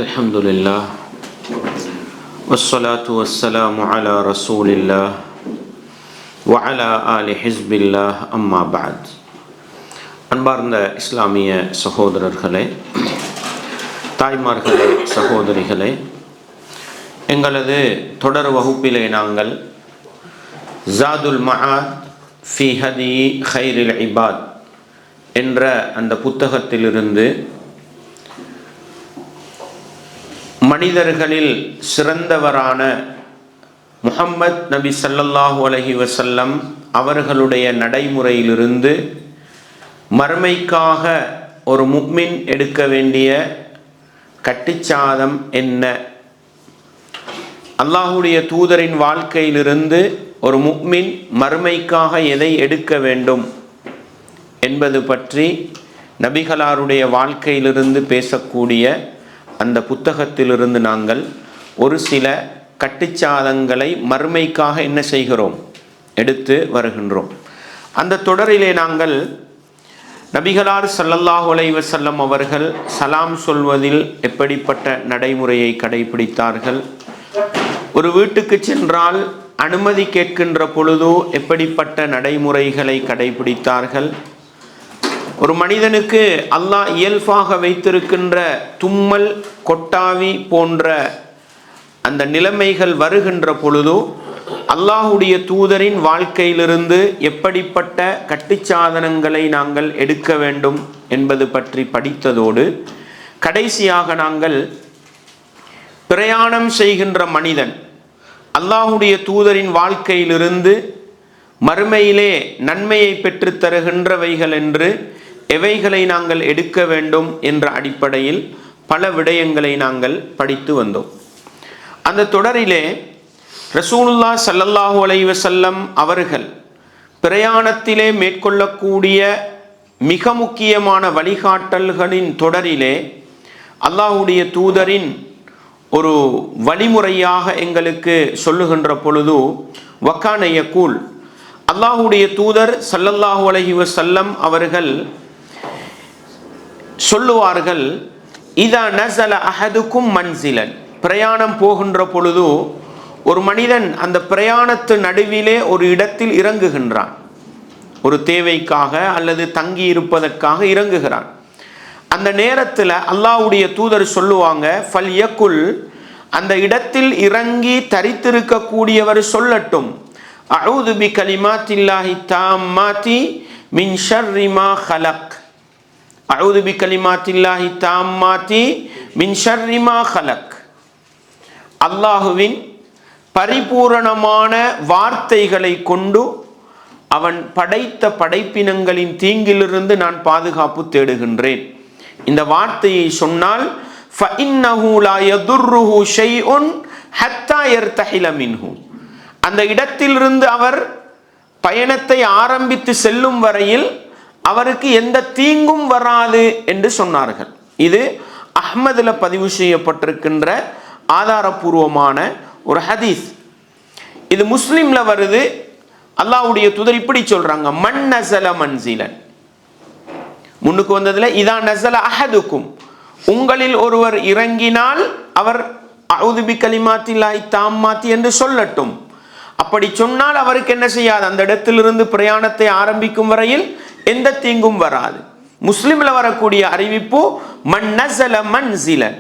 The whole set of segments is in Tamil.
الحمد لله والصلاة والسلام على رسول الله وعلى آل حزب الله أما بعد. அன்பார்ந்த இஸ்லாமிய சகோதரர்களே, தாய்மார்களே, சகோதரிகளே, எங்களது தொடர் வகுப்பிலே நாங்கள் ஜாதுல் மஆத் ஃபி ஹதி கைரில் இபாத் என்ற அந்த புத்தகத்திலிருந்து மனிதர்களில் சிறந்தவரான முஹம்மத் நபி ஸல்லல்லாஹு அலைஹி வஸல்லம் அவர்களுடைய நடைமுறையிலிருந்து மறுமைக்காக ஒரு முஃமின் எடுக்க வேண்டிய கட்டிச்சாதம் என்ன, அல்லாஹுடைய தூதரின் வாழ்க்கையிலிருந்து ஒரு முஃமின் மறுமைக்காக எதை எடுக்க வேண்டும் என்பது பற்றி நபிகளாருடைய வாழ்க்கையிலிருந்து பேசக்கூடிய அந்த புத்தகத்திலிருந்து நாங்கள் ஒரு சில கட்டுச்சாதங்களை மறுமைக்காக என்ன செய்கிறோம், எடுத்து வருகின்றோம். அந்த தொடரிலே நாங்கள் நபிகளார் ஸல்லல்லாஹு அலைஹி வஸல்லம் அவர்கள் சலாம் சொல்வதில் எப்படிப்பட்ட நடைமுறையை கடைபிடித்தார்கள், ஒரு வீட்டுக்கு சென்றால் அனுமதி கேட்கின்ற பொழுது எப்படிப்பட்ட நடைமுறைகளை கடைபிடித்தார்கள், ஒரு மனிதனுக்கு அல்லாஹ் இயல்பாக வைத்திருக்கின்ற தும்மல், கொட்டாவி போன்ற அந்த நிலைமைகள் வருகின்ற பொழுது அல்லாஹுடைய தூதரின் வாழ்க்கையிலிருந்து எப்படிப்பட்ட கட்டுச்சாதனங்களை நாங்கள் எடுக்க வேண்டும் என்பது பற்றி படித்ததோடு, கடைசியாக நாங்கள் பிரயாணம் செய்கின்ற மனிதன் அல்லாஹுடைய தூதரின் வாழ்க்கையிலிருந்து மறுமையிலே நன்மையை பெற்று தருகின்றவைகள் என்று எவைகளை நாங்கள் எடுக்க வேண்டும் என்ற அடிப்படையில் பல விடயங்களை நாங்கள் படித்து வந்தோம். அந்த தொடரிலே ரசூலுல்லாஹ் ஸல்லல்லாஹு அலைஹி வஸல்லம் அவர்கள் பிரயாணத்திலே மேற்கொள்ளக்கூடிய மிக முக்கியமான வழிகாட்டல்களின் தொடரிலே அல்லாஹுடைய தூதரின் ஒரு வழிமுறையாக எங்களுக்கு சொல்லுகின்ற பொழுது வக்கான யகூல், அல்லாஹுடைய தூதர் ஸல்லல்லாஹு அலைஹி வஸல்லம் அவர்கள் சொல்லுவார்கள், இதா நஸல அஹதுக்கும் மன்சிலன், பிரயாணம் போகின்ற பொழுது ஒரு மனிதன் அந்த பிரயாணத்து நடுவிலே ஒரு இடத்தில் இறங்குகின்றான், ஒரு தேவைக்காக அல்லது தங்கி இருப்பதற்காக இறங்குகிறான். அந்த நேரத்தில் அல்லாஹ்வுடைய தூதர் சொல்லுவாங்க, ஃபல் யகுல், அந்த இடத்தில் இறங்கி தரித்திருக்கக்கூடியவர் சொல்லட்டும், அஊது பி கலிமாத்தில்லாஹி தாம்மாத்தி மின் ஷர்ரி மா ஹலக், அஊது பி கலிமாத்தில்லாஹி தாம்மாத்தி மின் ஷர்ரி மா ஹலக், அல்லாஹுவின் பரிபூரணமான வார்த்தைகளை கொண்டு அவன் படைத்த படைப்பினங்களின் தீங்கிலிருந்து நான் பாதுகாப்பு தேடுகின்றேன். இந்த வார்த்தையை சொன்னால் ஃபஇன்னஹு லா யதுர்ருஹு ஷைஉன் ஹத்தா யர்தஹில மின்ஹு, அந்த இடத்திலிருந்து அவர் பயணத்தை ஆரம்பித்து செல்லும் வரையில் அவருக்கு எந்த தீங்கும் வராது என்று சொன்னார்கள். இது அஹ்மதில் பதிவு செய்யப்பட்டிருக்கின்ற ஆதாரபூர்வமான ஒரு ஹதீஸ். இது முஸ்லிம்ல வருது. அல்லாஹ்வுடைய தூதர் இப்படி சொல்றாங்க, மன் நஸல மன்சிலன், முன்னுக்கு வந்ததுல இதா நஸல அஹதுக்கும், உங்களில் ஒருவர் இறங்கினால் அவர் அஊது பி கலிமாத்தில்லாஹி தாம்மாத்தி என்று சொல்லட்டும். அப்படி சொன்னால் அவருக்கு என்ன செய்யாது, அந்த இடத்திலிருந்து பிரயாணத்தை ஆரம்பிக்கும் வரையில் எந்த தீங்கும் வராது. முஸ்லிம்ல வரக்கூடிய அறிவிப்பு, மன் நஸல மன்சிலன்,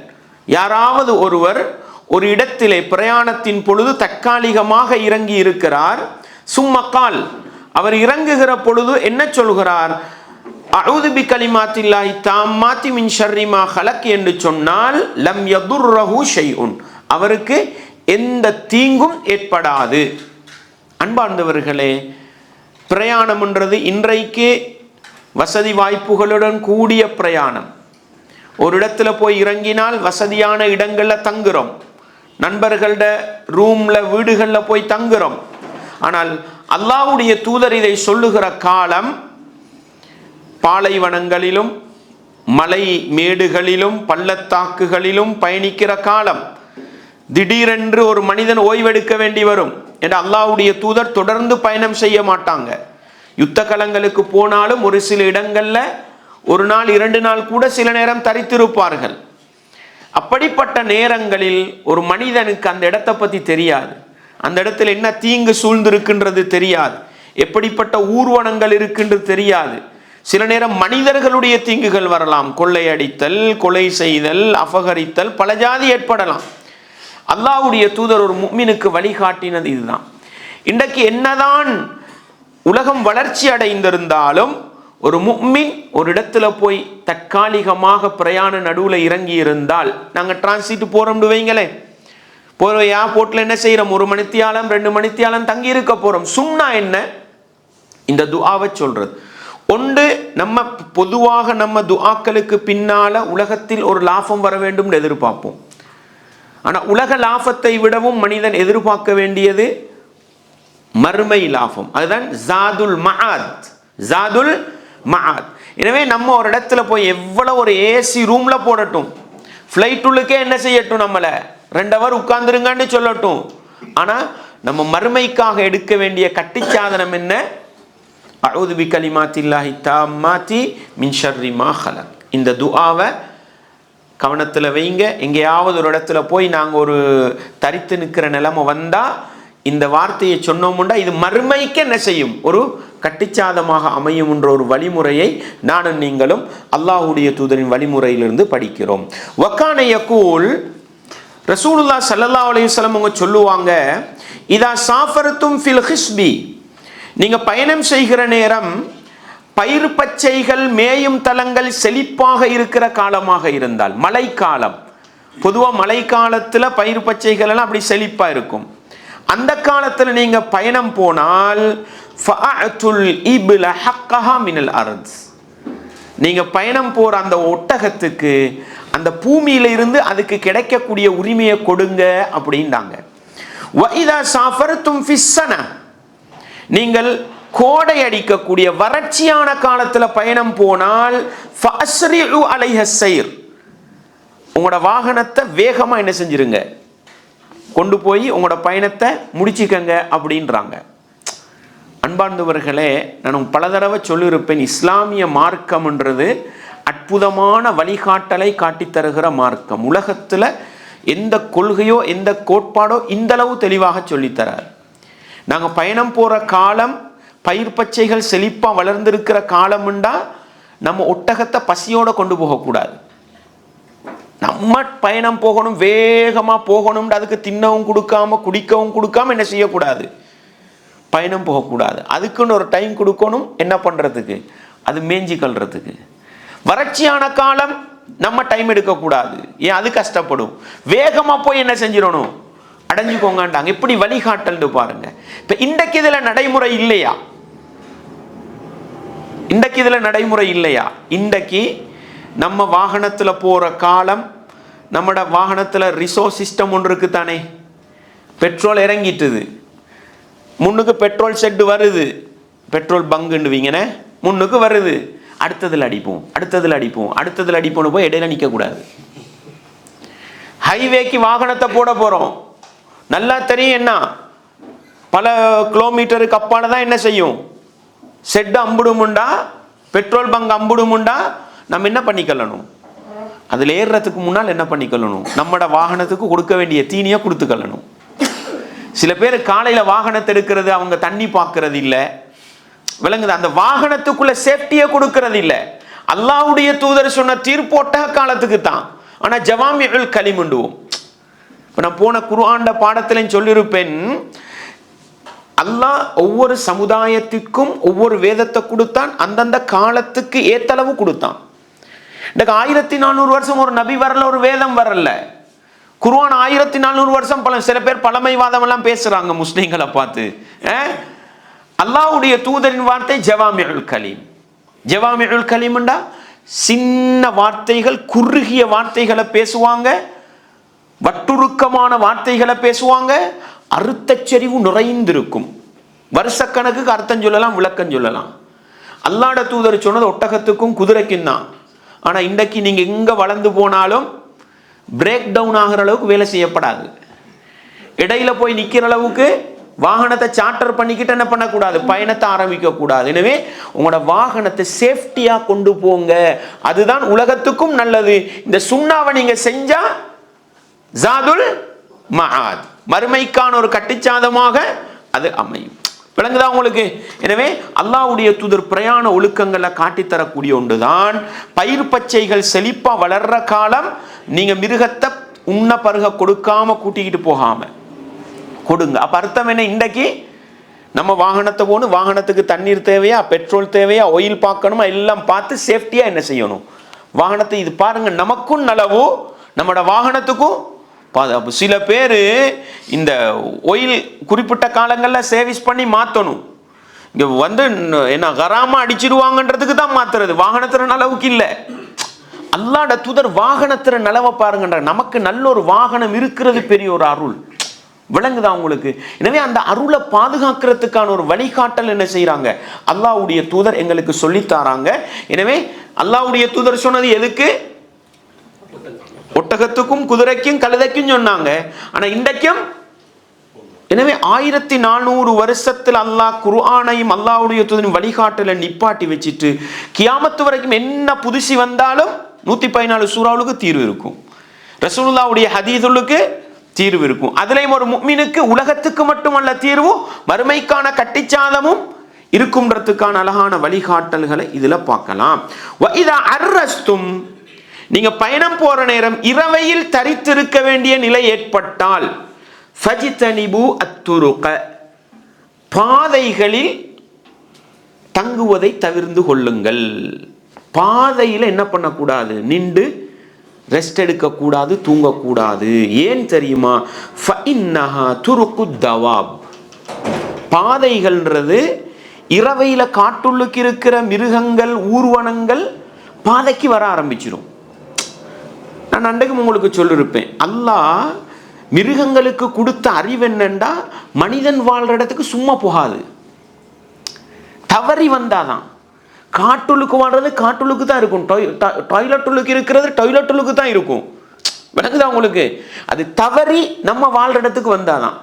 யாராவது ஒருவர் ஒரு இடத்திலே பிரயாணத்தின் பொழுது தற்காலிகமாக இறங்கி இருக்கிறார், சும்மக்கால், அவர் இறங்குகிற பொழுது என்ன சொல்கிறார், அஊது பி கலிமாத்தில்லாஹி தாம்மாத்தி மின் ஷர்ரி மா ஹலக் என்று சொன்னால் லம் யதுர்ரஹு ஷைஉன், அவருக்கு எந்த தீங்கும் ஏற்படாது. அன்பார்ந்தவர்களே, பிரயாணம் என்றது இன்றைக்கு வசதி வாய்ப்புகளுடன் கூடிய பிரயாணம். ஒரு இடத்துல போய் இறங்கினால் வசதியான இடங்களில் தங்குறோம், நண்பர்களோட ரூம்ல வீடுகளில் போய் தங்குறோம். ஆனால் அல்லாஹ்வுடைய தூதர் இதை சொல்லுகிற காலம் பாலைவனங்களிலும் மலை மேடுகளிலும் பள்ளத்தாக்குகளிலும் பயணிக்கிற காலம். திடீரென்று ஒரு மனிதன் ஓய்வெடுக்க வேண்டி வரும் என்று அல்லாஹ்வுடைய தூதர் தொடர்ந்து பயணம் செய்ய மாட்டாங்க. யுத்த களங்களுக்கு போனாலும் ஒரு சில இடங்கள்ல ஒரு நாள் 2 நாள் கூட சில நேரம் தரித்திருப்பார்கள். அப்படிப்பட்ட நேரங்களில் ஒரு மனிதனுக்கு அந்த இடத்தை பற்றி தெரியாது, அந்த இடத்துல என்ன தீங்கு சூழ்ந்திருக்கின்றது தெரியாது, எப்படிப்பட்ட ஊர்வனங்கள் இருக்கின்றது தெரியாது. சில நேரம் மனிதர்களுடைய தீங்குகள் வரலாம், கொள்ளையடித்தல், கொலை செய்தல், அபகரித்தல், பல ஜாதி ஏற்படலாம். அல்லாஹ்வுடைய தூதர் ஒரு முஃமினுக்கு வழிகாட்டினது இதுதான். இன்றைக்கு என்னதான் உலகம் வளர்ச்சி அடைந்திருந்தாலும் ஒரு முஃமின் ஒரு இடத்துல போய் தற்காலிகமாக பிரயாண நடுவில் இறங்கி இருந்தால், நாங்கள் டிரான்சிட் போகிறோம்னு வைங்களே, போகிற ஏர்போர்ட்டில் என்ன செய்கிறோம், 1 மணித்தியாலம் 2 மணித்தியாலம் தங்கி இருக்க போகிறோம். சுன்னா என்ன, இந்த துஆவை சொல்றது. ஒன்று, நம்ம பொதுவாக நம்ம துஆக்களுக்கு பின்னால உலகத்தில் ஒரு லாபம் வர வேண்டும் எதிர்பார்ப்போம். ஆனால் உலக லாபத்தை விடவும் மனிதன் எதிர்பார்க்க வேண்டியது மறுமை லாபம். அதுதான் ஜாதுல் மஆத், ஜாதுல் மஆத். எனவே நம்ம ஒரு இடத்துல போய் எவ்வளவு ஒரு ஏசி ரூம்ல போடட்டும், ஃப்ளைட் உள்ளுக்கே என்ன செய்யட்டும், நம்மளை 2 ஹவர் உட்கார்ந்துருங்கன்னு சொல்லட்டும், ஆனால் நம்ம மறுமைக்காக எடுக்க வேண்டிய கட்டிச்சாதனம் என்ன, அஊது பி கலிமாத்தில்லாஹி தாம்மாத்தி மின் ஷர்ரி மா ஹலக். இந்த துஆவை கவனத்தில் வைங்க. எங்கேயாவது ஒரு இடத்துல போய் நாங்கள் ஒரு தரித்து நிற்கிற நிலைமை வந்தால் இந்த வார்த்தையை சொன்னோம்னா இது மறுமைக்கு என்ன செய்யும், ஒரு கட்டிச்சாதமாக அமையும் என்ற ஒரு வழிமுறையை நானும் நீங்களும் அல்லாஹ்வுடைய தூதரின் வழிமுறையிலிருந்து படிக்கிறோம். வக்கான யகூல், ரசூலுல்லாஹ் ஸல்லல்லாஹு அலைஹி வஸல்லம் அவங்க சொல்லுவாங்க, இதா சாஃபரத்தும் ஃபில் ஹிஸ்பி, நீங்கள் பயணம் செய்கிற நேரம் பயிர் பச்சைகள் மேயும் தலங்கள் செழிப்பாக இருக்கிற காலமாக இருந்தால், மழைக்காலம், பொதுவாக மழைக்காலத்தில் பயிர் பச்சைகள் எல்லாம் அப்படி செழிப்பாக இருக்கும், அந்த காலத்தில் நீங்கள் பயணம் போனால் ஃபஅத்துல் இப்ல ஹக்கஹா மினல் அர்த், நீங்கள் பயணம் போகிற அந்த ஒட்டகத்துக்கு அந்த பூமியில இருந்து அதுக்கு கிடைக்கக்கூடிய உரிமையை கொடுங்க அப்படின்றாங்க. வஇதா சாஃபர்தும் ஃபிஸ்ஸன, நீங்கள் கோடை அடிக்கக்கூடிய வறட்சியான காலத்தில் பயணம் போனால் ஃபஅஸ்ரிஉ அலைஹ ஸைர், உங்களோட வாகனத்தை வேகமாக என்ன செஞ்சிருங்க, கொண்டு போய் உங்களோட பயணத்தை முடிச்சுக்கங்க அப்படின்றாங்க. அன்பார்ந்தவர்களே, நான் பல தடவை சொல்லியிருப்பேன், இஸ்லாமிய மார்க்கம்ன்றது அற்புதமான வழிகாட்டலை காட்டித்தருகிற மார்க்கம். உலகத்தில் எந்த கொள்கையோ எந்த கோட்பாடோ இந்தளவு தெளிவாக சொல்லித்தரார். நாங்கள் பயணம் போகிற காலம் பயிர் பச்சைகள் செழிப்பாக வளர்ந்திருக்கிற காலம்ண்டா நம்ம ஒட்டகத்தை பசியோடு கொண்டு போகக்கூடாது. நம்ம பயணம் போகணும், வேகமாக போகணும்னு அதுக்கு தின்னவும் கொடுக்காம குடிக்கவும் கொடுக்காம என்ன செய்யக்கூடாது, பயணம் போகக்கூடாது. அதுக்குன்னு ஒரு டைம் கொடுக்கணும், என்ன பண்ணுறதுக்கு, அது மேஞ்சி கல்றதுக்கு. வறட்சியான காலம் நம்ம டைம் எடுக்கக்கூடாது, ஏன் அது கஷ்டப்படும். வேகமாக போய் என்ன செஞ்சிடணும், அடைஞ்சுக்கோங்கன்றாங்க. எப்படி வழிகாட்டல்னு பாருங்க. இப்போ இன்றைக்கு இதில் நடைமுறை இல்லையா, இன்றைக்கு இதில் நடைமுறை இல்லையா? இன்றைக்கு நம்ம வாகனத்தில் போகிற காலம், நம்மட வாகனத்தில் ரிசோர்ஸ் சிஸ்டம் ஒன்று இருக்குது தானே, பெட்ரோல் இறங்கிட்டுது, முன்னுக்கு பெட்ரோல் செட்டு வருது, பெட்ரோல் பங்குண்டுவீங்கன்னு முன்னுக்கு வருது, அடுத்ததில் அடிப்போம் அடுத்ததில் அடிப்போம் அடுத்ததில் அடிப்போம்னு போய் இடையில நிற்கக்கூடாது. ஹைவேக்கு வாகனத்தை போட போகிறோம், நல்லா தெரியும் என்ன, பல கிலோமீட்டருக்கு அப்பால தான் என்ன செய்யும், செட்டு அம்புடுமுண்டா, பெட்ரோல் பங்க் அம்புடுமுண்டா, நம்ம என்ன பண்ணிக்கொள்ளணும், அதில் ஏறுறதுக்கு முன்னால் என்ன பண்ணிக்கொள்ளணும், நம்மட வாகனத்துக்கு கொடுக்க வேண்டிய தீனியை கொடுத்துக்கொள்ளணும். சில பேர் காலையில் வாகனத்தை எடுக்கிறது, அவங்க தண்ணி பார்க்கறது இல்லை, விளங்குது, அந்த வாகனத்துக்குள்ள சேஃப்டியை கொடுக்கறது இல்லை. அல்லாஹ்வுடைய தூதர் சொன்ன தீர்ப்போட்ட காலத்துக்கு தான். ஆனால் ஜவாமிஉல் கலிமுண்டுவோம். இப்போ நான் போன குர்ஆன் பாடத்திலையும் சொல்லியிருப்பேன், அல்லாஹ் ஒவ்வொரு சமுதாயத்திற்கும் ஒவ்வொரு வேதத்தை கொடுத்தான், அந்தந்த காலத்துக்கு ஏத்தளவு கொடுத்தான். இன்னைக்கு 1400 வருஷம் ஒரு நபி வரல, ஒரு வேதம் வரல. குர்ஆன் 1400 வருஷம் சில பேர் பழமைவாதம் எல்லாம் பேசுறாங்க முஸ்லீம்களை பார்த்து. அல்லாஹ்வுடைய தூதரின் வார்த்தை ஜவாமிஉல் கலீம். ஜவாமிஉல் கலீம்ண்டா சின்ன வார்த்தைகள், குறுகிய வார்த்தைகளை பேசுவாங்க, வட்டுருக்கமான வார்த்தைகளை பேசுவாங்க, அர்த்தச்செறிவு நிறைந்திருக்கும். வருஷக்கணக்குக்கு அர்த்தம் சொல்லலாம், விளக்கம் சொல்லலாம். அல்லாஹ்ட தூதர் சொன்னது ஒட்டகத்துக்கும் குதிரைக்கும் தான். ஆனால் இன்றைக்கு நீங்கள் எங்கே வளர்ந்து போனாலும் பிரேக் டவுன் ஆகிற அளவுக்கு வேலை செய்யப்படாது. இடையில போய் நிற்கிற அளவுக்கு வாகனத்தை சார்ட்டர் பண்ணிக்கிட்டு என்ன பண்ணக்கூடாது, பயணத்தை ஆரம்பிக்க கூடாது. எனவே உங்களோட வாகனத்தை சேஃப்டியா கொண்டு போங்க, அதுதான் உலகத்துக்கும் நல்லது. இந்த சுண்ணாவை நீங்க செஞ்சா ஜாதுல் மஆத், மறுமைக்கான ஒரு கட்டிச்சாதமாக அது அமையும். விளங்குதா உங்களுக்கு? எனவே அல்லாஹ்வுடைய தூதர் பிரயாண ஒழுக்கங்களை காட்டித்தரக்கூடிய ஒன்றுதான் பயிர் பச்சைகள் செழிப்பா வளர்ற காலம். நீங்க மிருகத்தை உண்ண பருக கொடுக்காம கூட்டிக்கிட்டு போகாம கொடுங்க. அப்ப அர்த்தம் என்ன? இன்றைக்கு நம்ம வாகனத்தை போகணும், வாகனத்துக்கு தண்ணீர் தேவையா, பெட்ரோல் தேவையா, ஆயில் பார்க்கணுமா, எல்லாம் பார்த்து சேஃப்டியா என்ன செய்யணும் வாகனத்தை. இது பாருங்க, நமக்கும் நலவு, நம்மளோட வாகனத்துக்கும் பாதுகாப்பு. சில பேர் இந்த ஆயில் குறிப்பிட்ட காலங்களில் சேவிஸ் பண்ணி மாற்றணும், இங்கே வந்து என்ன கராமா அடிச்சிருவாங்கன்றதுக்கு தான் மாத்துறது, வாகனத்துற நலவுக்கு இல்லை. அல்லாஹ்வுடைய தூதர் வாகனத்துற நலவை பாருங்கன்ற, நமக்கு நல்ல ஒரு வாகனம் இருக்கிறது பெரிய ஒரு அருள். விளங்குதா உங்களுக்கு? எனவே அந்த அருளை பாதுகாக்கிறதுக்கான ஒரு வழிகாட்டல் என்ன செய்யறாங்க, அல்லாஹ்வுடைய தூதர் எங்களுக்கு சொல்லித்தாராங்க. எனவே அல்லாஹ்வுடைய தூதர் சொன்னது எதுக்கு? ஒட்டகத்துக்கும் குதிரைக்கும் கழுதைக்கும் சொன்னாங்க. ஆனா இன்றைக்கும் எனவே 1400 வருஷத்தில் அல்லாஹ் குர்ஆனையும் அல்லாஹ்வுடைய தூதரின் வழிகாட்டலை நிப்பாட்டி வச்சுட்டு கியாமத்து வரைக்கும் என்ன புதுசி வந்தாலும் 114 சூறாவுக்கு தீர்வு இருக்கும், ரசூலுல்லாஹ்வுடைய ஹதீஸுக்கு தீர்வு இருக்கும். அதுலயும் ஒரு முஃமினுக்கு உலகத்துக்கு மட்டுமல்ல தீர்வு, மறுமைக்கான கட்டிச்சாதமும் இருக்கும்ன்றதுக்கான அழகான வழிகாட்டல்களை இதுல பார்க்கலாம். வஇதா அர்ரஸ்தும், நீங்க பயணம் போற நேரம் இரவையில் தரித்திருக்க வேண்டிய நிலை ஏற்பட்டால் ஃபஜ்தனிபு அத்துருக, பாதைகளில் தங்குவதை தவிர்த்து கொள்ளுங்கள். பாதையில் என்ன பண்ணக்கூடாது, நின்று ரெஸ்ட் எடுக்கக்கூடாது, தூங்கக்கூடாது. ஏன் தெரியுமா? ஃபஇன்னஹா துருகு தவாப், பாதைகள்ன்றது இரவையில காட்டுள்ளுக்கு இருக்கிற மிருகங்கள் ஊர்வனங்கள் பாதைக்கு வர ஆரம்பிச்சிடும். நான் அன்றைக்கும் உங்களுக்கு சொல்லிருப்பேன், அல்லாஹ் மிருகங்களுக்கு கொடுத்த அறிவு என்னண்டா, மனிதன் வாழ்ற இடத்துக்கு சும்மா போகாது, தவறி வந்தாதான். காட்டுள்ளுக்கு வாழ்றது காட்டுள்ளுக்கு தான் இருக்கும், டாய்லெட் உள்ளுக்கு இருக்கிறது டாய்லெட் உள்ளுக்கு தான் இருக்கும். விளங்குதா உங்களுக்கு? அது தவறி நம்ம வாழ்ற இடத்துக்கு வந்தாதான்.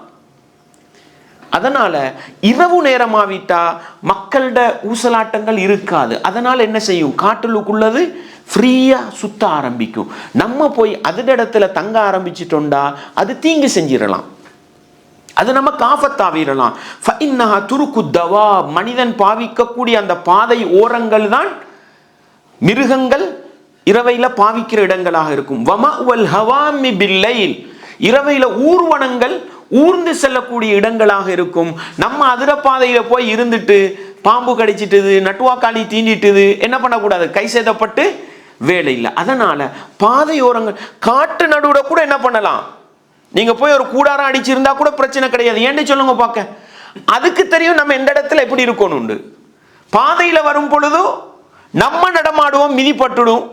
அதனால இரவு நேரமாவிட்டா மக்களோட ஊசலாட்டங்கள் இருக்காது. அதனால என்ன செய்யும், காட்டுள்ளுக்குள்ளது ஃப்ரீயா சுத்த ஆரம்பிக்கும். நம்ம போய் அதோட இடத்துல தங்க ஆரம்பிச்சிட்டோம்டா அது தீங்கு செஞ்சிடலாம், அது நம்ம காஃபத்தாவிடலாம். ஃபஇன்னஹா துருக்கு தவாப், மனிதன் பாவிக்கக்கூடிய அந்த பாதை ஓரங்கள் தான் மிருகங்கள் இரவையில பாவிக்கிற இடங்களாக இருக்கும். வமஅவல் ஹவாமி பில்லைல், இரவையில ஊர்வனங்கள் ஊர்ந்து செல்லக்கூடிய இடங்களாக இருக்கும். நம்ம அதிர பாதையில போய் இருந்துட்டு பாம்பு கடிச்சிட்டுது, நட்டுவாக்காளி தீண்டிட்டுது, என்ன பண்ணக்கூடாது, கை சேதப்பட்டு வேலை இல்லை. அதனால பாதையோரங்கள் காட்டு நடுவுல கூட என்ன பண்ணலாம், நீங்க போய் ஒரு கூடாரம் அடிச்சிருந்தா கூட பிரச்சனை கிடையாது. ஏன்னு சொல்லுங்க பார்க்க, அதுக்கு தெரியும் நம்ம எந்த இடத்துல எப்படி இருக்கணும். பாதையில வரும் பொழுதோ நம்ம நடமாடுவோம், மிதிப்பட்டுடும்.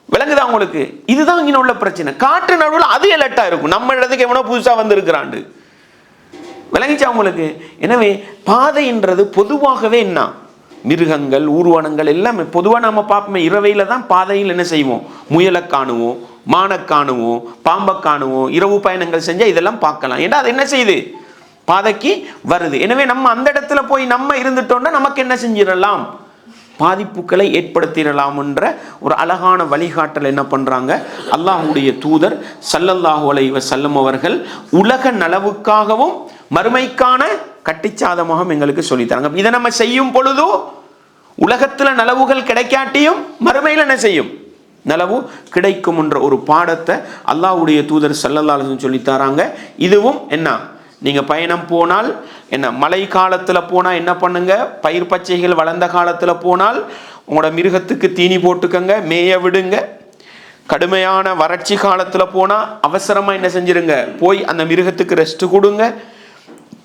விளங்குதா உங்களுக்கு? இதுதான் இங்க உள்ள பிரச்சனை. காட்டு நடுவில் அது எலட்டா இருக்கும், நம்ம இடத்துக்கு எவனோ புதுசா வந்திருக்கிறாண்டு. விளங்கிச்சா உங்களுக்கு? எனவே பாதைன்றது பொதுவாகவே என்ன, மிருகங்கள் ஊர்வனங்கள் எல்லாமே பொதுவாக நம்ம பார்ப்போமே, இரவையில தான் பாதையில் என்ன செய்வோம், முயலை காணுவோம், மானை காணுவோம், பாம்பை காணுவோம். இரவு பயணங்கள் செஞ்சா இதெல்லாம் பார்க்கலாம். ஏன்னா அது என்ன செய்யுது, பாதைக்கு வருது. எனவே நம்ம அந்த இடத்துல போய் நம்ம இருந்துட்டோம்னா நமக்கு என்ன செஞ்சிடலாம், பாதிப்புகளை ஏற்படுத்திடலாம் என்ற ஒரு அழகான வழிகாட்டல் என்ன பண்றாங்க அல்லாஹ்வுடைய தூதர் ஸல்லல்லாஹு அலைஹி வஸல்லம் அவர்கள் உலக நலவுக்காகவும் மறுமைக்கான கட்டிச்சாதமாக எங்களுக்கு சொல்லித்தராங்க. இதை நம்ம செய்யும் பொழுது உலகத்துல நலவுகள் கிடைக்காட்டியும் மறுமையில் என்ன செய்யும், நலவு கிடைக்கும் என்ற ஒரு பாடத்தை அல்லாஹ்வுடைய தூதர் ஸல்லல்லாஹு அலைஹி வஸல்லம் சொல்லித்தராங்க. இதுவும் என்ன, நீங்க பயணம் போனால் என்ன, மழை காலத்துல போனா என்ன பண்ணுங்க, பயிர் பச்சைகள் வளர்ந்த காலத்துல போனால் உங்களோட மிருகத்துக்கு தீனி போட்டுக்கங்க, மேய விடுங்க. கடுமையான வறட்சி காலத்துல போனா அவசரமா என்ன செஞ்சிருங்க, போய் அந்த மிருகத்துக்கு ரெஸ்ட் கொடுங்க.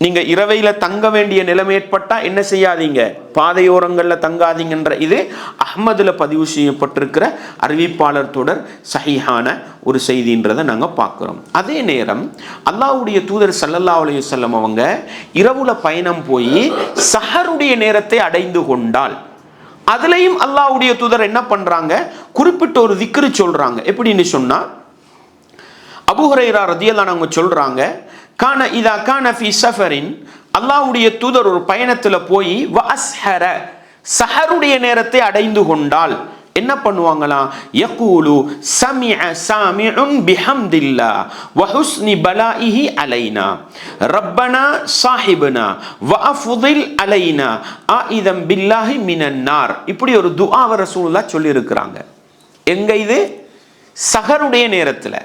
நீங்க இரவையில தங்க வேண்டிய நிலைமை ஏற்பட்டா என்ன செய்யாதீங்க, பாதையோரங்கள்ல தங்காதீங்கன்ற இது அஹ்மதுல பதிவு செய்யப்பட்டிருக்கிற அறிவிப்பாளர் தொடர் சஹீஹான ஒரு செய்தின்றதை நாங்க பார்க்கிறோம். அதே நேரம் அல்லாஹ்வுடைய தூதர் ஸல்லல்லாஹு அலைஹி வஸல்லம் அவங்க இரவுல பயணம் போய் சஹருடைய நேரத்தை அடைந்து கொண்டால் அதுலயும் அல்லாஹ்வுடைய தூதர் என்ன பண்றாங்க, குறிப்பிட்ட ஒரு திக்ரு சொல்றாங்க. எப்படின்னு சொன்னா, அபூ ஹுரைரா ரலியல்லாஹு அன்ஹு சொல்றாங்க, கான இதா கான ஃபி சஃபரின், அல்லாஹ்வுடைய தூதர் ஒரு பயணத்துல போய் வஅஸ்ஹர, சஹருடைய நேரத்தை அடைந்து கொண்டால் என்ன பண்ணுவாங்களாம்? யகூலு சமிஅ சாமிஉன் பிஹம்தில்லாஹ் வ ஹுஸ்னி பலாஇஹி அலைனா ரப்பனா சாஹிபனா வ அஃதில் அலைனா ஆஇதம் பில்லாஹி மினன் நார். இப்படி ஒரு துஆவை ரசூலுல்லாஹ் சொல்லி இருக்கிறாங்க. எங்க இது? சஹருடைய நேரத்துல,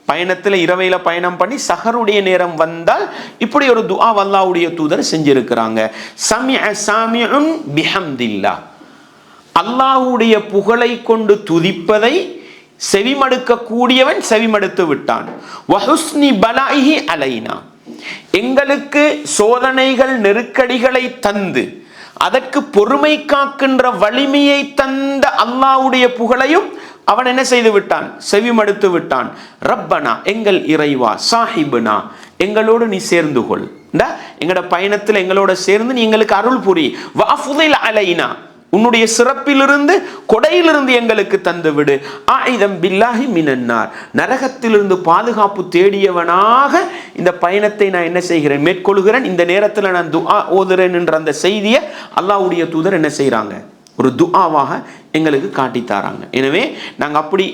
பயணத்துல இரவையில பயணம் பண்ணி சஹருடைய நேரம் வந்தால் இப்படி ஒரு துஆ அல்லாஹ்வுடைய தூதர் செஞ்சிருக்கிறாங்க. சமிஅ சாமிஉன் பிஹம்தில்லாஹ், அல்லாஹ்வுடைய புகழை கொண்டு துதிப்பதை செவிமடுக்க கூடியவன் செவிமடுத்து விட்டான். வஹுஸ்னி பலாஇஹி அலைனா, எங்களுக்கு சோதனைகள் நெருக்கடிகளை தந்து அதற்கு பொறுமை காக்கின்ற வலிமையை தந்த அல்லாஹ்வுடைய புகழையும் அவன் என்ன செய்து விட்டான்? செவிமடுத்து விட்டான். ரப்பனா, எங்கள் இறைவா, சாஹிபுனா, எங்களோடு நீ சேர்ந்து கொள், எங்களோட பயணத்தில் எங்களோட சேர்ந்து நீ எங்களுக்கு அருள் புரி. வஅஃதில் அலைனா, உன்னுடைய சிறப்பிலிருந்து கொடையிலிருந்து எங்களுக்கு தந்து விடு. ஆஇதம் பில்லாஹி மினன் நார், நரகத்திலிருந்து பாதுகாப்பு தேடியவனாக இந்த பயணத்தை நான் என்ன செய்கிறேன்? மேற்கொள்கிறேன். இந்த நேரத்தில் நான் துஆ ஓதுறேன் என்ற அந்த செய்தியை அல்லாஹ்வுடைய தூதர் என்ன செய்கிறாங்க? ஒரு துஆவாக எங்களுக்கு காட்டித்தாராங்க. எனவே நாங்கள் அப்படி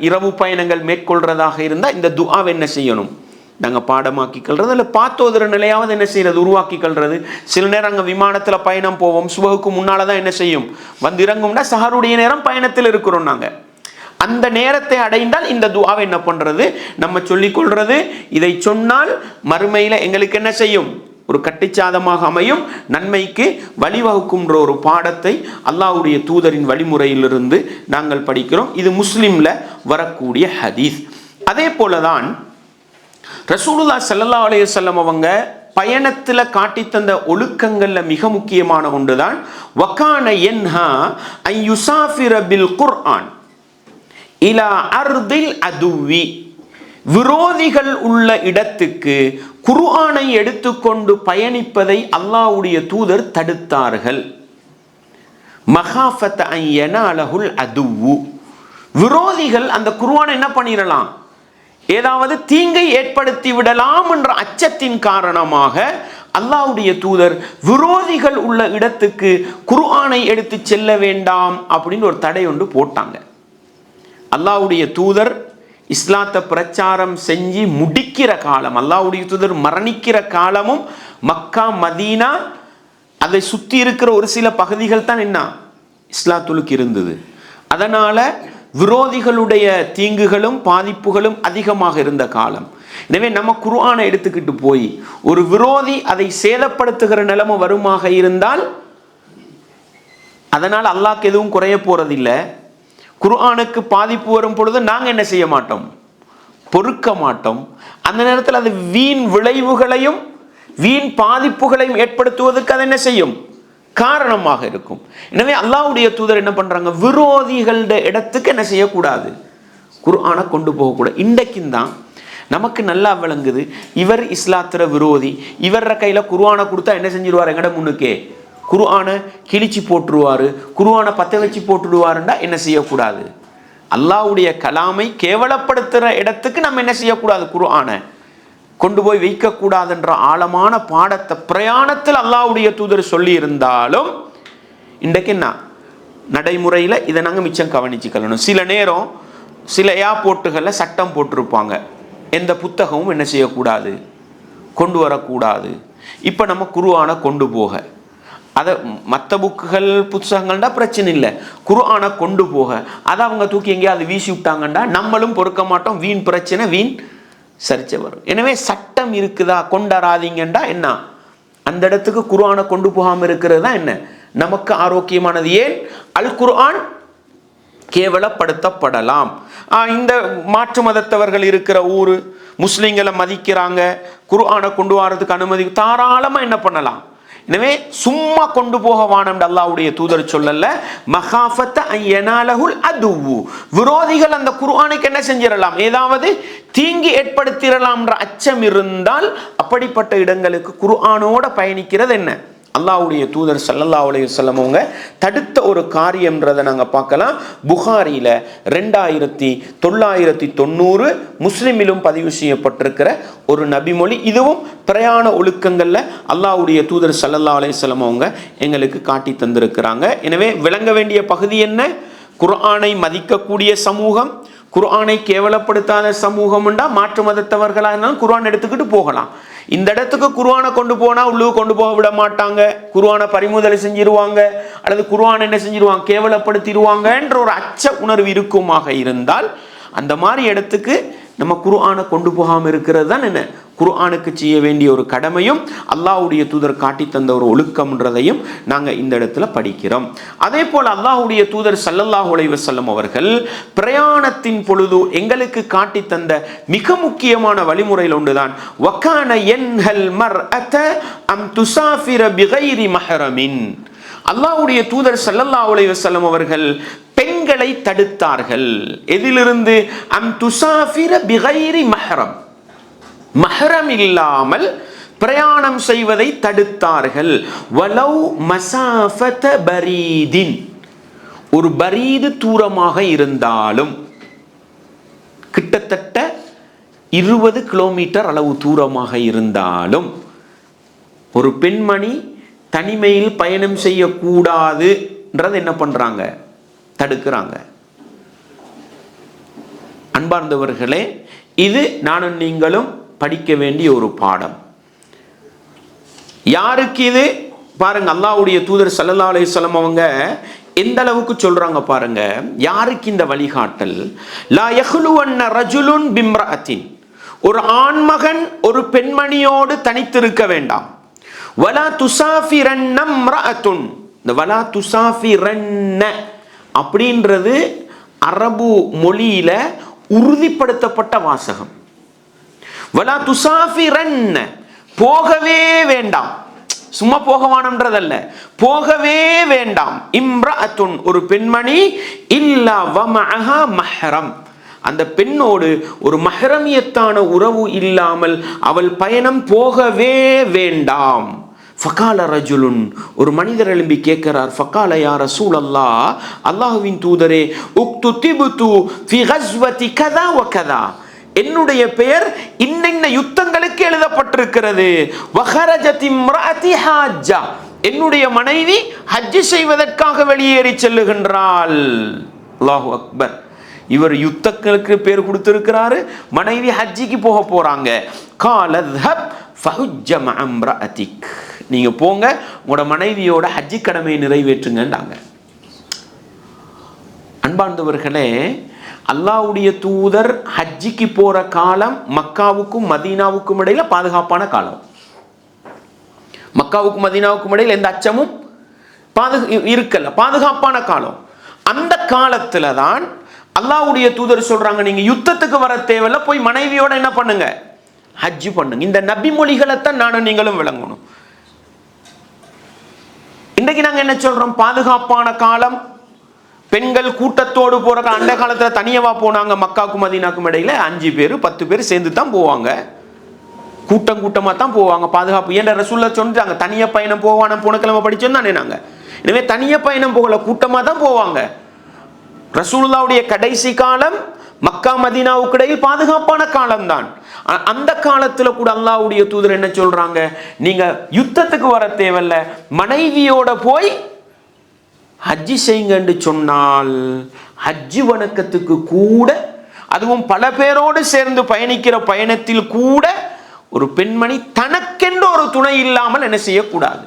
இரவு பயணங்கள் மேற்கொள்றதாக இருந்தால் இந்த துஆவை என்ன செய்யணும்? நாங்கள் பாடமாக்கிக்கொள்றது, இல்லை பார்த்தோதுற நிலையாவது என்ன செய்யறது? உருவாக்கிக்கொள்றது. சில நேரம் அங்கே விமானத்தில் பயணம் போவோம், சுபகுக்கு முன்னால் தான் என்ன செய்யும்? வந்து இறங்கும்னா சஹருடைய நேரம் பயணத்தில் இருக்கிறோம். நாங்கள் அந்த நேரத்தை அடைந்தால் இந்த துஆவை என்ன பண்ணுறது? நம்ம சொல்லிக்கொள்றது. இதை சொன்னால் மறுமையில் எங்களுக்கு என்ன செய்யும்? ஒரு கட்டிச்சாதமாக அமையும், நன்மைக்கு வழிவகுக்கின்ற ஒரு பாடத்தை அல்லாஹ்வுடைய தூதரின் வழிமுறையிலிருந்து நாங்கள் படிக்கிறோம். இது முஸ்லிம்ல வரக்கூடிய ஹதீஸ். அதே போலதான் ரசூலுல்லாஹ் ஸல்லல்லாஹு அலைஹி வஸல்லம் அவங்க பயணத்தில் காட்டி தந்த ஒழுக்கங்கள்ல மிக முக்கியமான ஒன்றுதான் வகான யன்ஹா அன் யுஸாஃபிர பில் குர்ஆன் இலா அர்தில் அதுவி, விரோதிகள் உள்ள இடத்துக்கு குர்ஆனை எடுத்துக்கொண்டு பயணிப்பதை அல்லாஹ்வுடைய தூதர் தடுத்தார்கள். மகாஃபத அன் யனாலஹுல் அதுவு, விரோதிகள் அந்த குர்ஆனை என்ன பண்ணிடலாம்? ஏதாவது தீங்கை ஏற்படுத்தி விடலாம் என்ற அச்சத்தின் காரணமாக அல்லாஹ்வுடைய தூதர் விரோதிகள் உள்ள இடத்துக்கு குர்ஆனை எடுத்து செல்ல வேண்டாம் அப்படின்னு ஒரு தடை ஒன்று போட்டாங்க. அல்லாஹ்வுடைய தூதர் இஸ்லாத்தை பிரச்சாரம் செஞ்சு முடிக்கிற காலம், அல்லாஹ்வுடைய தூதர் மரணிக்கிற காலமும் மக்கா மதீனா அதை சுற்றி இருக்கிற ஒரு சில பகுதிகள் தான் என்ன இஸ்லாத்துக்கு இருந்தது. அதனால விரோதிகளுடைய தீங்குகளும் பாதிப்புகளும் அதிகமாக இருந்த காலம். எனவே நம்ம குர்ஆனை எடுத்துக்கிட்டு போய் ஒரு விரோதி அதை சேதப்படுத்துகிற நிலைமை வருமாக இருந்தால் அதனால் அல்லாஹ்க்கு எதுவும் குறைய போறதில்லை. குர்ஆனுக்கு பாதிப்பு வரும் பொழுது நாங்கள் என்ன செய்ய மாட்டோம்? பொறுக்க மாட்டோம். அந்த நேரத்தில் அது வீண் விளைவுகளையும் வீண் பாதிப்புகளையும் ஏற்படுத்துவதற்கு அது என்ன செய்யும்? காரணமாக இருக்கும். எனவே அல்லாஹ்வுடைய தூதர் என்ன பண்றாங்க? விரோதிகளோட இடத்துக்கு என்ன செய்யக்கூடாது? குர்ஆனை கொண்டு போகக்கூடாது. இன்றைக்கும் தான் நமக்கு நல்லா விளங்குது, இவர் இஸ்லாத்திர விரோதி, இவர கையில் குர்ஆனை கொடுத்தா என்ன செஞ்சிருவார்? எங்கட முன்னுக்கே குர்ஆனை கிழிச்சு போட்டுருவாரு, குர்ஆனை பற்ற வச்சு போட்டுடுவாருண்டா என்ன செய்யக்கூடாது? அல்லாஹ்வுடைய கலாமை கேவலப்படுத்துகிற இடத்துக்கு நம்ம என்ன செய்யக்கூடாது? குர்ஆனை கொண்டு போய் வைக்கக்கூடாதுன்ற ஆழமான பாடத்தை பிரயாணத்தில் அல்லாஹ்வுடைய தூதர் சொல்லி இருந்தாலும் இன்றைக்கு என்ன நடைமுறையில் இதை நாங்கள் மிச்சம் கவனிச்சுக்கணும். சில நேரம் சில ஏர்போர்ட்டுகளில் சட்டம் போட்டிருப்பாங்க, எந்த புத்தகமும் என்ன செய்யக்கூடாது? கொண்டு வரக்கூடாது. இப்போ நம்ம குர்ஆனை கொண்டு போக, அதை மற்ற புக்குகள் புத்தகங்கள்டா பிரச்சனை இல்லை, குர்ஆனை கொண்டு போக அதை அவங்க தூக்கி எங்கேயாவது வீசி விட்டாங்கண்டா நம்மளும் பொறுக்க மாட்டோம், வீண் பிரச்சனை, வீண் சர்ச்சை வரும். எனவே சட்டம் இருக்குதா, கொண்டாராதீங்கண்டா என்ன? அந்த இடத்துக்கு குர்ஆனை கொண்டு போகாமல் இருக்கிறது தான் என்ன நமக்கு ஆரோக்கியமானது. ஏன்? அல் குர்ஆன் கேவலப்படுத்தப்படலாம். இந்த மாற்று மதத்தவர்கள் இருக்கிற ஊர், முஸ்லிம்களை மதிக்கிறாங்க, குர்ஆனை கொண்டு வரதுக்கு அனுமதி தாராளமாக என்ன பண்ணலாம். எனவே சும்மா கொண்டு போக வானம் அல்லாஹ்வுடைய தூதர் சொல்லல. மகாஃபத அன் யனாலஹுல் அதுவு, விரோதிகள் அந்த குர்ஆனுக்கு என்ன செஞ்சிடலாம்? ஏதாவது தீங்கி ஏற்படுத்திடலாம்ன்ற அச்சம் இருந்தால் அப்படிப்பட்ட இடங்களுக்கு குர்ஆனோட பயணிக்கிறது என்ன அல்லாஹ்வுடைய தூதர் ஸல்லல்லாஹு அலைஹி வஸல்லம் அவங்க தடுத்த ஒரு காரியம்ன்றதை நாங்கள் பார்க்கலாம். புகாரியில் 2990, முஸ்லிமிலும் பதிவு செய்யப்பட்டிருக்கிற ஒரு நபிமொழி. இதுவும் பிரயாண ஒழுக்கங்களில் அல்லாஹ்வுடைய தூதர் ஸல்லல்லாஹு அலைஹி வஸல்லம் அவங்க எங்களுக்கு காட்டி தந்திருக்கிறாங்க. எனவே விளங்க வேண்டிய பகுதி என்ன? குர்ஆனை மதிக்கக்கூடிய சமூகம், குர்ஆனை கேவலப்படுத்தாத சமூகம்ண்டா மாற்று மதத்தவர்களாக இருந்தாலும் குர்ஆன் எடுத்துக்கிட்டு போகலாம். இந்த இடத்துக்கு குர்ஆனை கொண்டு போனால் உள்ளுக்கு கொண்டு போக விட மாட்டாங்க, குர்ஆனை பறிமுதல் செஞ்சிருவாங்க, அல்லது குர்ஆனை என்ன செஞ்சிருவாங்க, கேவலப்படுத்திடுவாங்கன்ற ஒரு அச்ச உணர்வு இருக்குமாக இருந்தால் அந்த மாதிரி இடத்துக்கு நம்ம குர்ஆனை கொண்டு போகாமல் இருக்கிறது தான் என்ன குர்ஆனுக்கு செய்ய வேண்டிய ஒரு கடமையும் அல்லாஹ்வுடைய தூதர் காட்டி தந்த ஒரு ஒழுக்கம்ன்றதையும் நாங்கள் இந்த இடத்துல படிக்கிறோம். அதே போல் அல்லாஹ்வுடைய தூதர் ஸல்லல்லாஹு அலைஹி வஸல்லம் அவர்கள் பிரயாணத்தின் பொழுது எங்களுக்கு காட்டி தந்த மிக முக்கியமான வழிமுறையில் ஒன்றுதான் வகான யன்ஹல் மர்அத அம் துஸாஃபிர பிகைரி மஹ்ரமின். அல்லாஹ்வுடைய தூதர் ஸல்லல்லாஹு அலைஹி வஸல்லம் அவர்கள் பெண்களை தடுத்தார்கள். எதிலிருந்து? அம் துஸாஃபிர பிகைரி மஹ்ரம், மஹ்ரம் இல்லாமல் பிரயாணம் செய்வதை தடுத்தார்கள். வலவ் மஸாஃபத பரீதின், ஒரு பரீது தூரமாக இருந்தாலும், கிட்டத்தட்ட 20 கிலோமீட்டர் அளவு தூரமாக இருந்தாலும் ஒரு பெண்மணி தனிமையில் பயணம் செய்யக்கூடாதுன்றது என்ன பண்றாங்க? தடுக்கிறாங்க. அன்பார்ந்தவர்களே, இது நானும் நீங்களும் படிக்க வேண்டிய ஒரு பாடம். யாருக்கு இது? பாருங்க, அல்லாஹ்வுடைய தூதர் ஸல்லல்லாஹு அலைஹி வஸல்லம் அவங்க எந்த அளவுக்கு சொல்றாங்க பாருங்க. யாருக்கு இந்த வழிகாட்டல்? லா யஹ்லுவன்ன ரஜுலுன் பிம்ரஅத்தின், ஒரு ஆண்மகன் ஒரு பெண்மணியோடு தனித்திருக்க வேண்டாம். வலா துஸாஃபிரன்ன இம்ரஅத்துன், இந்த வலா துஸாஃபிரன்ன அப்படின்றது அரபு மொழியில உறுதிப்படுத்தப்பட்ட வாசகம். வலா துஸாஃபிரன்ன, போகவே வேண்டாம், சும்மா போகவானம்ன்றதல்ல, போகவே வேண்டாம். இம்ரஅத்துன், ஒரு பெண்மணி, இல்லா வமஅஹா மஹ்ரம், அந்த பெண்ணோடு ஒரு மஹ்ரமியத்தான உறவு இல்லாமல் அவள் பயணம் போகவே வேண்டாம். ஃபகால ரஜுலுன், ஒரு மனிதர் எழும்பி கேட்கிறார். ஃபகால யா ரசூலல்லாஹ், அல்லாஹ்வின் தூதரே, உக்துதிபுது ஃபி கஸ்வதி கதா வ கதா, என்னுடைய பெயர் இன்னென்ன யுத்தங்களுக்கு எழுதப்பட்டிருக்கிறது. வஹரஜத் இம்ரஅதி ஹாஜ்ஜா, என்னுடைய மனைவி ஹஜ் செய்வதற்காக வெளியேறி செல்லுகின்றாள். அல்லாஹு அக்பர். இவர் யுத்தங்களுக்கு பேர் கொடுத்திருக்கிறாரு, மனைவி ஹஜ்ஜிக்கு போக போறாங்க. கால ذهب فحج مع امرأتك, நீங்க போங்க உங்களோட மனைவியோட ஹஜ்ஜி கடமையை நிறைவேற்றுங்கன்றாங்க. அன்பார்ந்தவர்களே, அல்லாஹ்வுடைய தூதர் ஹஜ்ஜிக்கு போற காலம் மக்காவுக்கும் மதீனாவுக்கும் இடையில பாதுகாப்பான காலம். மக்காவுக்கும் மதீனாவுக்கும் இடையில எந்த அச்சமும் இருக்கல, பாதுகாப்பான காலம். அந்த காலத்துல தான் அல்லாஹ்வுடைய தூதர் சொல்றாங்க, நீங்க யுத்தத்துக்கு வர தேவையில்ல, போய் மனைவியோட என்ன பண்ணுங்க, ஹஜ் பண்ணுங்க. இந்த நபி மொழிகளைத்தான் நானும் நீங்களும் விளங்கணும். இன்றைக்கு நாங்க என்ன சொல்றோம்? பாதுகாப்பான காலம், பெண்கள் கூட்டத்தோடு போற. அந்த காலத்துல தனியவா போனாங்க? மக்காவுக்கும் மதீனாக்கும் இடையில 5 பேர் 10 பேர் சேர்ந்து தான் போவாங்க, கூட்டம் கூட்டமா தான் போவாங்க. பாதுகாப்பு ஏன் ரசூலுல்லாஹ் சொன்னாங்க, தனியா பயணம் போவான போன கிழமை படிச்சோம் தானே நாங்க. எனவே தனியா பயணம் போகல, கூட்டமா தான் போவாங்க. ரசூலுல்லாஹ்வுடைய கடைசி காலம் மக்கா மதீனாவுக்கு இடையில் பாதுகாப்பான காலம் தான். அந்த காலத்துல கூட அல்லாஹ்வுடைய தூதர் என்ன சொல்றாங்க, நீங்க யுத்தத்துக்கு வர தேவையில்ல, மனைவியோட போய் ஹஜ்ஜி செய்யுங்கன்னு சொன்னால், ஹஜ்ஜி வணக்கத்துக்கு கூட, அதுவும் பல பேரோடு சேர்ந்து பயணிக்கிற பயணத்தில் கூட ஒரு பெண்மணி தனக்கென்று ஒரு துணை இல்லாமல் என்ன செய்யக்கூடாது,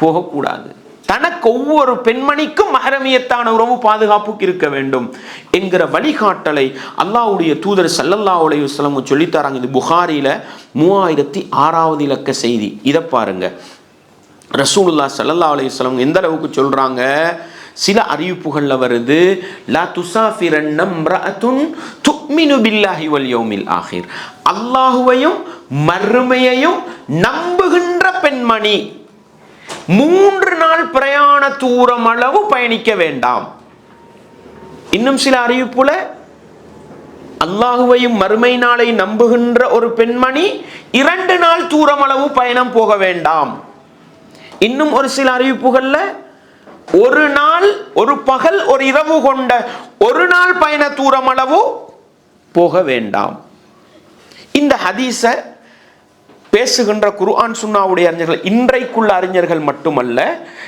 போகக்கூடாது. தனக்கு ஒவ்வொரு பெண்மணிக்கும் மஹரமியத்தான உறவு பாதுகாப்புக்கு இருக்க வேண்டும் என்கிற வழிகாட்டலை அல்லாஹ்வுடைய தூதர் ஸல்லல்லாஹு அலைஹி வஸல்லம் சொல்லித்தராங்க. இது புகாரில 3006வது இலக்க செய்தி. இதை பாருங்க, ரசூலுல்லாஹ் ஸல்லல்லாஹு அலைஹி வஸல்லம் எந்த அளவுக்கு சொல்றாங்க. சில அறிவிப்புகள்ல வருது, லா துஸாஃபிரன்ன இம்ரஅத்துன் துமினு பில்லாஹி வல் யௌமில் ஆகிர், அல்லாஹ்வையும் மறுமையையும் நம்புகின்ற பெண்மணி 3 நாள் பிரயாண தூரம் அளவு பயணிக்க வேண்டாம். இன்னும் சில அறிவிப்புல அல்லாஹுவையும் மறுமை நாளை நம்புகின்ற ஒரு பெண்மணி 2 நாள் தூரம் அளவு பயணம் போக வேண்டாம். இன்னும் ஒரு சில அறிவிப்புகள்ல ஒரு நாள், ஒரு பகல், ஒரு இரவு கொண்ட ஒரு நாள் பயண தூரம் அளவு போக வேண்டாம். இந்த ஹதீஸ பேசுகின்ற குர்ஆன் சுன்னாவுடைய அறிஞர்கள், இன்றைக்குள்ள அறிஞர்கள் மட்டுமல்ல,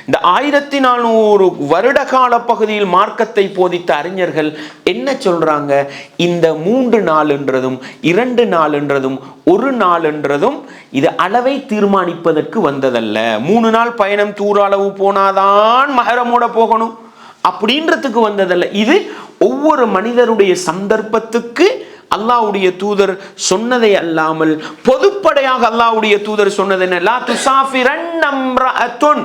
இந்த 1400 வருட கால பகுதியில் மார்க்கத்தை போதித்த அறிஞர்கள் என்ன சொல்றாங்க? இந்த 3 நாள் என்றதும் 2 நாள் என்றதும் 1 நாள் என்றதும் இது அளவை தீர்மானிப்பதற்கு வந்ததல்ல. 3 நாள் பயணம் தூர அளவு போனாதான் மஹரமோட போகணும் அப்படின்றதுக்கு வந்ததல்ல. இது ஒவ்வொரு மனிதருடைய சந்தர்ப்பத்துக்கு அல்லாஹ்வுடைய தூதர் சொன்னதை அல்லாமல் பொதுப்படையாக அல்லாஹ்வுடைய தூதர் சொன்னது என்ன? லா துசாஃபிரன் அம்ரஅத்துன்,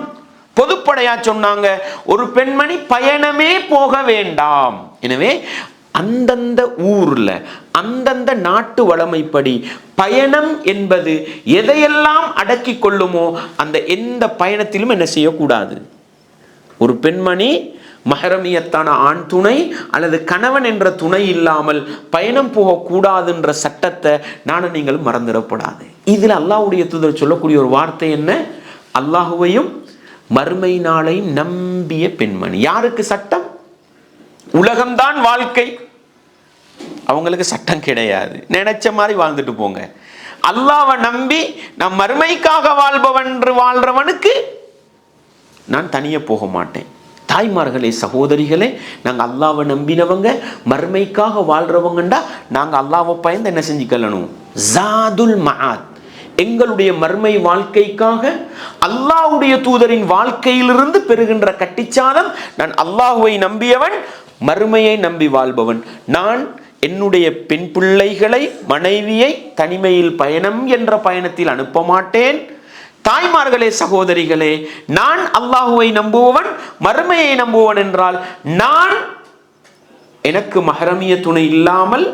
பொதுப்படையா சொன்னாங்க, ஒரு பெண்மணி பயணமே போக வேண்டாம். எனவே அந்தந்த ஊர்ல அந்தந்த நாட்டு வளமைப்படி பயணம் என்பது எதையெல்லாம் அடக்கி கொள்ளுமோ அந்த எந்த பயணத்திலும் என்ன செய்யக்கூடாது. ஒரு பெண்மணி மஹரமியத்தான ஆண் துணை அல்லது கணவன் என்ற துணை இல்லாமல் பயணம் போகக்கூடாதுன்ற சட்டத்தை நானும் நீங்களும் மறந்துடப்படாது. இதில் அல்லாஹ்வுடைய தூதர் சொல்லக்கூடிய ஒரு வார்த்தை என்ன? அல்லாஹுவையும் மறுமை நாளை நம்பிய பெண்மணி. யாருக்கு சட்டம்? உலகம்தான் வாழ்க்கை, அவங்களுக்கு சட்டம் கிடையாது. நினைச்ச மாதிரி வாழ்ந்துட்டு போங்க. அல்லாஹ்வை நம்பி நான் மறுமைக்காக வாழ்றவனுக்கு நான் தனியே போக மாட்டேன். தாய்மார்களே, சகோதரிகளே, நாங்கள் அல்லாஹ்வை நம்பினவங்க, மறுமைக்காக வாழ்றவங்கண்டா நாங்கள் அல்லாஹ்வை பயந்து என்ன செஞ்சுக்கணும்? ஜாதுல் மஆத், எங்களுடைய மறுமை வாழ்க்கைக்காக அல்லாஹ்வுடைய தூதரின் வாழ்க்கையிலிருந்து பெறுகின்ற கட்டிச்சாதம், நான் அல்லாஹ்வை நம்பியவன், மறுமையை நம்பி வாழ்பவன். நான் என்னுடைய பெண் பிள்ளைகளை, மனைவியை தனிமையில் பயணம் என்ற பயணத்தில் அனுப்ப மாட்டேன். தாய்மார்களே, சகோதரிகளே, நான் அல்லாஹுவை நம்புவவன், மறுமையை நம்புவன் என்றால் நான் எனக்கு மஹரமிய துணை இல்லாமல்,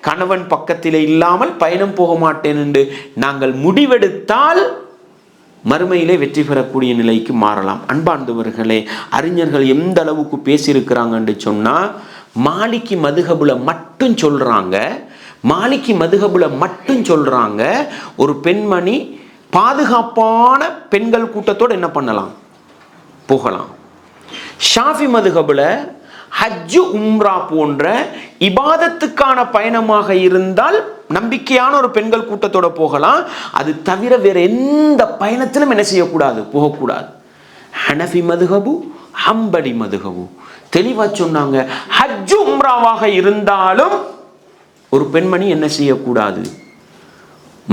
கணவன் பக்கத்திலே இல்லாமல் பயணம் போக மாட்டேன் என்று நாங்கள் முடிவெடுத்தால் மறுமையிலே வெற்றி பெறக்கூடிய நிலைக்கு மாறலாம். அன்பார்ந்தவர்களே, அறிஞர்கள் எந்த அளவுக்கு பேசியிருக்கிறாங்கன்னு சொன்னா, மாலிகி மதுஹபுல மட்டும் சொல்றாங்க, மாலிகி மதுஹபுல மட்டும் சொல்றாங்க, ஒரு பெண்மணி பாதுகாப்பான பெண்கள் கூட்டத்தோடு என்ன பண்ணலாம்? போகலாம். ஷாஃபி மதுஹபுல ஹஜ்ஜு உம்ரா போன்ற இபாதத்துக்கான பயணமாக இருந்தால் நம்பிக்கையான ஒரு பெண்கள் கூட்டத்தோட போகலாம். அது தவிர வேற எந்த பயணத்திலும் என்ன செய்யக்கூடாது? போகக்கூடாது. ஹனஃபி மதுஹபு, ஹம்பலி மதுஹபு தெளிவா சொன்னாங்க, ஹஜ்ஜு உம்ராவாக இருந்தாலும் ஒரு பெண்மணி என்ன செய்யக்கூடாது?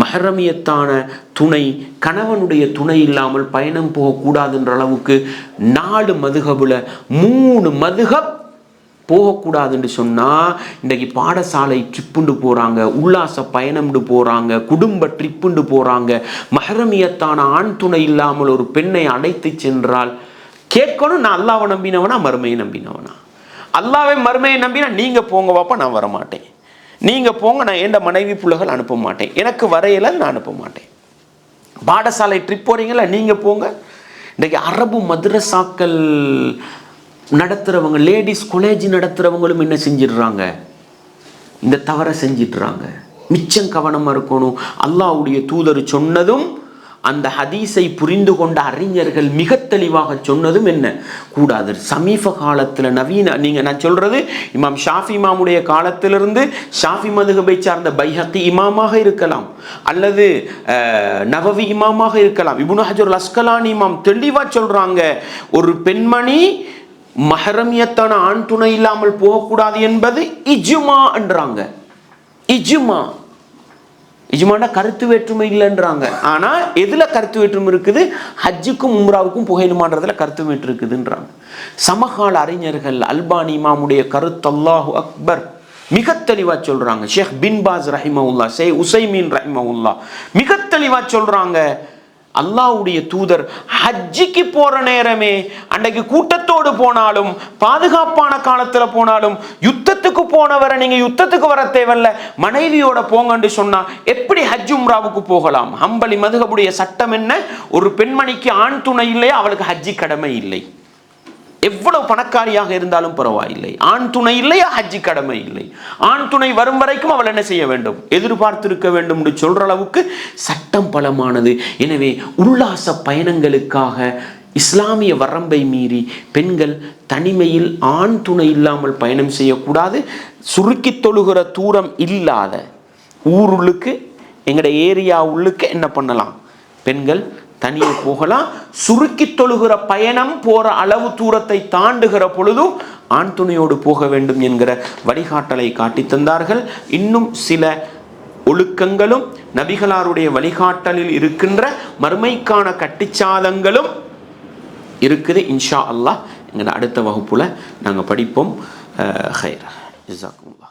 மஹரமியத்தான துணை, கணவனுடைய துணை இல்லாமல் பயணம் போகக்கூடாதுன்ற அளவுக்கு 4 மதுஹபுல 3 மதுஹப் போகக்கூடாதுன்னு சொன்னால், இன்றைக்கு பாடசாலை ட்ரிப்புண்டு போகிறாங்க, உல்லாச பயணம்னு போகிறாங்க, குடும்ப ட்ரிப்புண்டு போகிறாங்க. மஹரமியத்தான ஆண் துணை இல்லாமல் ஒரு பெண்ணை அழைத்து சென்றால் கேட்கணும், நான் அல்லாஹ்வை நம்பினவனா மறுமையை நம்பினவனா? அல்லாஹ்வை மறுமையை நம்பினா நீங்கள் போங்க வாப்பா, நான் வரமாட்டேன். நீங்கள் போங்க, நான் எந்த மனைவி பிள்ளைகள் அனுப்ப மாட்டேன், எனக்கு வரையில நான் அனுப்ப மாட்டேன். பாடசாலை ட்ரிப் போகிறீங்களா, நீங்கள் போங்க. இன்றைக்கு அரபு மദ്രസാக்கள் நடத்துகிறவங்க, லேடிஸ் காலேஜ் நடத்துகிறவங்களும் என்ன செஞ்சிடுறாங்க? இந்த தவறை செஞ்சிடுறாங்க. மிச்சம் கவனமாக இருக்கணும். அல்லாஹ்வுடைய தூதர் சொன்னதும் அந்த ஹதீஸை புரிந்து கொண்ட அறிஞர்கள் மிக தெளிவாக சொன்னதும் என்ன? கூடாது. சமீப காலத்தில் நவீன, நான் சொல்றது இமாம் ஷாஃபி இமாமுடைய காலத்திலிருந்து ஷாஃபி மதுஹபை சார்ந்த பைஹக்கி இமாமாக இருக்கலாம், அல்லது நவவி இமாமாக இருக்கலாம், இப்னு ஹஜர் அஸ்கலானி இமாம் தெளிவாக சொல்றாங்க, ஒரு பெண்மணி மஹரமியத்தான ஆண் துணை இல்லாமல் போகக்கூடாது என்பது இஜ்மா என்றாங்க. இஜ்மா, இஜ்மானா கருத்து வேற்றுமை இல்லைன்றாங்க. ஆனால் எதில் கருத்து வேற்றுமை இருக்குது? ஹஜ்ஜுக்கும் உம்ராவுக்கும் புகையிலுமான்றதுல கருத்து வேற்று இருக்குதுன்றாங்க. சமகால அறிஞர்கள் அல்பானி இமாமுடைய கருத்து அல்லாஹு அக்பர் மிக தெளிவாக சொல்கிறாங்க. ஷேக் பின் பாஸ் ரஹிமவுல்லா, ஷேக் உசைமீன் ரஹிமவுல்லா மிக தெளிவாக சொல்கிறாங்க, அல்லாஹ்வுடைய தூதர் ஹஜ்ஜிக்கு போற நேரமே, அன்றைக்கு கூட்டத்தோடு போனாலும், பாதுகாப்பான காலத்துல போனாலும், யுத்தத்துக்கு போனவரை நீங்க யுத்தத்துக்கு வர தேவையில்ல, மனைவியோட போங்கன்னு சொன்னா எப்படி ஹஜ் உம்ராவுக்கு போகலாம்? ஹம்பலி மதுஹபுடைய சட்டம் என்ன? ஒரு பெண்மணிக்கு ஆண் துணை இல்லையா, அவளுக்கு ஹஜ்ஜி கடமை இல்லை. எவ்வளவு பணக்காரியாக இருந்தாலும் பரவாயில்லை, ஆண் துணை இல்லையா ஹஜ்ஜி கடமை இல்லை, ஆண் துணை வரும் வரைக்கும் அவள் என்ன செய்ய வேண்டும், எதிர்பார்த்திருக்க வேண்டும் என்று சொல்ற அளவுக்கு சட்டம் பலமானது. எனவே உல்லாச பயணங்களுக்காக இஸ்லாமிய வரம்பை மீறி பெண்கள் தனிமையில் ஆண் துணை இல்லாமல் பயணம் செய்யக்கூடாது. சுருக்கி தொழுகிற தூரம் இல்லாத ஊருள்ளுக்கு, எங்கட ஏரியா உள்ளுக்கு என்ன பண்ணலாம், பெண்கள் தனியே போகலாம். சுருக்கி தொழுகிற பயணம் போற அளவு தூரத்தை தாண்டுகிற பொழுது ஆண் துணையோடு போக வேண்டும் என்கிற வழிகாட்டலை காட்டி தந்தார்கள். இன்னும் சில ஒழுக்கங்களும் நபிகளாருடைய வழிகாட்டலில் இருக்கின்ற மறுமைக்கான கட்டிச்சாதங்களும் இருக்குது. இன்ஷா அல்லாஹ் எங்களோட அடுத்த வகுப்புல நாங்கள் படிப்போம். ஹைர். ஜஸாக்குமுல்லாஹ்.